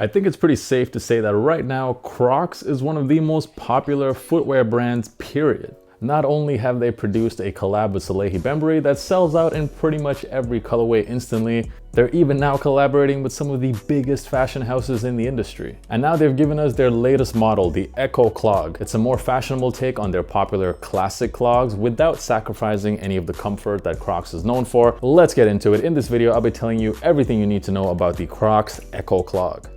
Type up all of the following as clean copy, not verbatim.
I think it's pretty safe to say that right now, Crocs is one of the most popular footwear brands, period. Not only have they produced a collab with Salehe Bembury that sells out in pretty much every colorway instantly, they're even now collaborating with some of the biggest fashion houses in the industry. And now they've given us their latest model, the Echo Clog. It's a more fashionable take on their popular classic clogs without sacrificing any of the comfort that Crocs is known for. Let's get into it. In this video, I'll be telling you everything you need to know about the Crocs Echo Clog.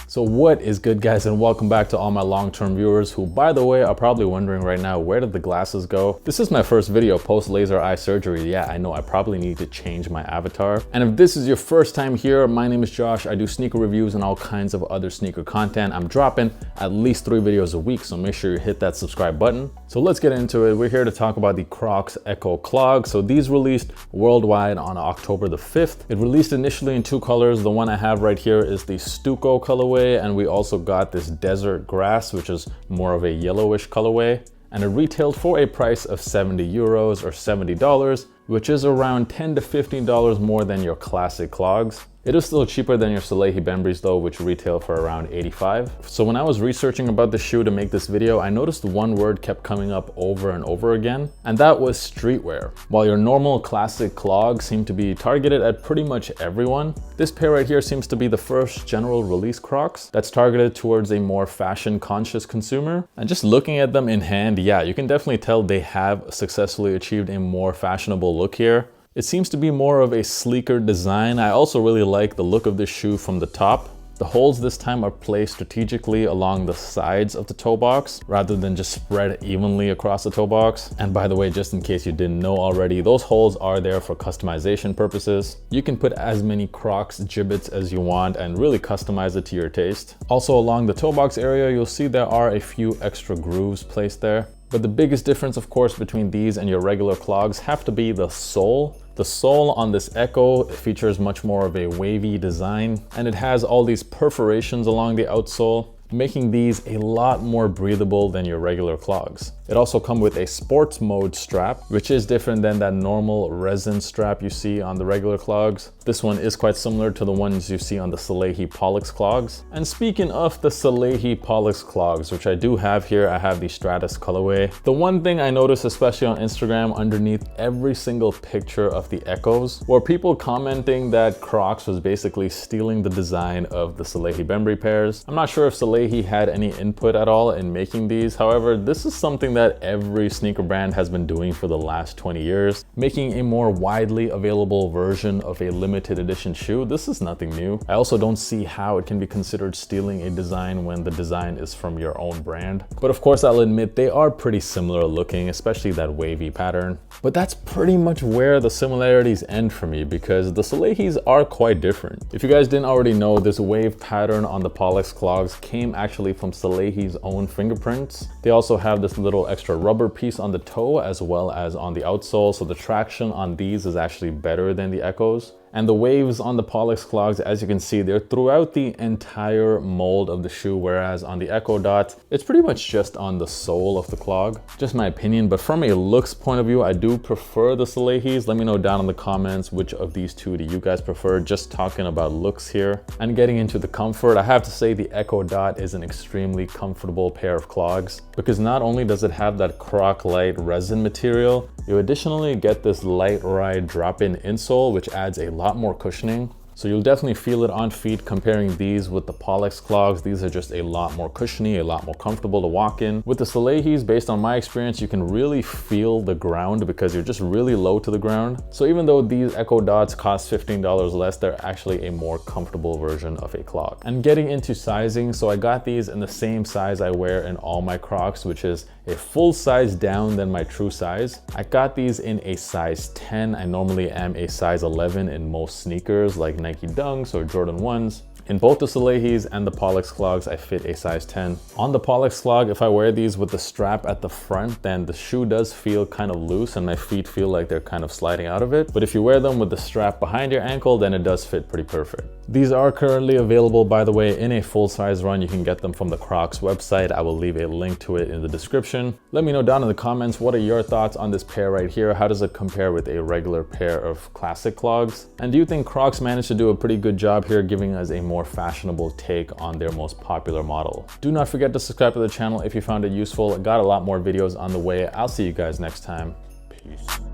So what is good, guys, and welcome back to all my long-term viewers who, by the way, are probably wondering right now, where did the glasses go? This is my first video post laser eye surgery. Yeah, I know I probably need to change my avatar. And if this is your first time here, my name is Josh. I do sneaker reviews and all kinds of other sneaker content. I'm dropping at least 3 videos a week, so make sure you hit that subscribe button. So let's get into it. We're here to talk about the Crocs Echo Clog. So these released worldwide on October the 5th. It released initially in 2 colors. The one I have right here is the Stucco colorway, and we also got this Desert Grass, which is more of a yellowish colorway, and it retailed for a price of 70 euros or $70, which is around $10 to $15 more than your classic clogs. It is still cheaper than your Salehe Bemburys though, which retail for around 85. So when I was researching about the shoe to make this video, I noticed one word kept coming up over and over again, and that was streetwear. While your normal classic clogs seem to be targeted at pretty much everyone, this pair right here seems to be the first general release Crocs that's targeted towards a more fashion conscious consumer. And just looking at them in hand, yeah, you can definitely tell they have successfully achieved a more fashionable look here. It seems to be more of a sleeker design. I also really like the look of this shoe from the top. The holes this time are placed strategically along the sides of the toe box rather than just spread evenly across the toe box. And by the way, just in case you didn't know already, those holes are there for customization purposes. You can put as many Crocs gibbets as you want and really customize it to your taste. Also along the toe box area, you'll see there are a few extra grooves placed there. But the biggest difference, of course, between these and your regular clogs have to be the sole. The sole on this Echo features much more of a wavy design, and it has all these perforations along the outsole, making these a lot more breathable than your regular clogs. It also comes with a sports mode strap, which is different than that normal resin strap you see on the regular clogs. This one is quite similar to the ones you see on the Salehe Pollex Clogs. And speaking of the Salehe Pollex Clogs, which I do have here, I have the Stratus colorway. The one thing I noticed, especially on Instagram, underneath every single picture of the Echoes, were people commenting that Crocs was basically stealing the design of the Salehe Bembury pairs. I'm not sure if Salehe had any input at all in making these. However, this is something that every sneaker brand has been doing for the last 20 years, making a more widely available version of a limited edition shoe. This is nothing new. I also don't see how it can be considered stealing a design when the design is from your own brand. But of course, I'll admit they are pretty similar looking, especially that wavy pattern. But that's pretty much where the similarities end for me, because the Salehes are quite different. If you guys didn't already know, this wave pattern on the Pollex Clogs came actually from Salehe's own fingerprints. They also have this little extra rubber piece on the toe as well as on the outsole, so the traction on these is actually better than the Echoes. And the waves on the Pollex Clogs, as you can see, they're throughout the entire mold of the shoe, whereas on the Echo Dot, it's pretty much just on the sole of the clog. Just my opinion, but from a looks point of view, I do prefer the Salehes. Let me know down in the comments which of these two do you guys prefer, just talking about looks here. And getting into the comfort, I have to say the Echo Dot is an extremely comfortable pair of clogs, because not only does it have that Croc Light resin material, you additionally get this light ride drop-in insole, which adds a lot more cushioning. So you'll definitely feel it on feet. Comparing these with the Pollex Clogs, these are just a lot more cushiony, a lot more comfortable to walk in. With the Salehes, based on my experience, you can really feel the ground because you're just really low to the ground. So even though these Echo Dots cost $15 less, they're actually a more comfortable version of a clog. And getting into sizing, so I got these in the same size I wear in all my Crocs, which is a full size down than my true size. I got these in a size 10. I normally am a size 11 in most sneakers like Nike Dunks or Jordan 1s. In both the Salehes and the Pollex Clogs, I fit a size 10. On the Pollex Clog, if I wear these with the strap at the front, then the shoe does feel kind of loose and my feet feel like they're kind of sliding out of it. But if you wear them with the strap behind your ankle, then it does fit pretty perfect. These are currently available, by the way, in a full-size run. You can get them from the Crocs website. I will leave a link to it in the description. Let me know down in the comments, what are your thoughts on this pair right here? How does it compare with a regular pair of classic clogs? And do you think Crocs managed to do a pretty good job here, giving us a more fashionable take on their most popular model? Do not forget to subscribe to the channel if you found it useful. Got a lot more videos on the way. I'll see you guys next time. Peace.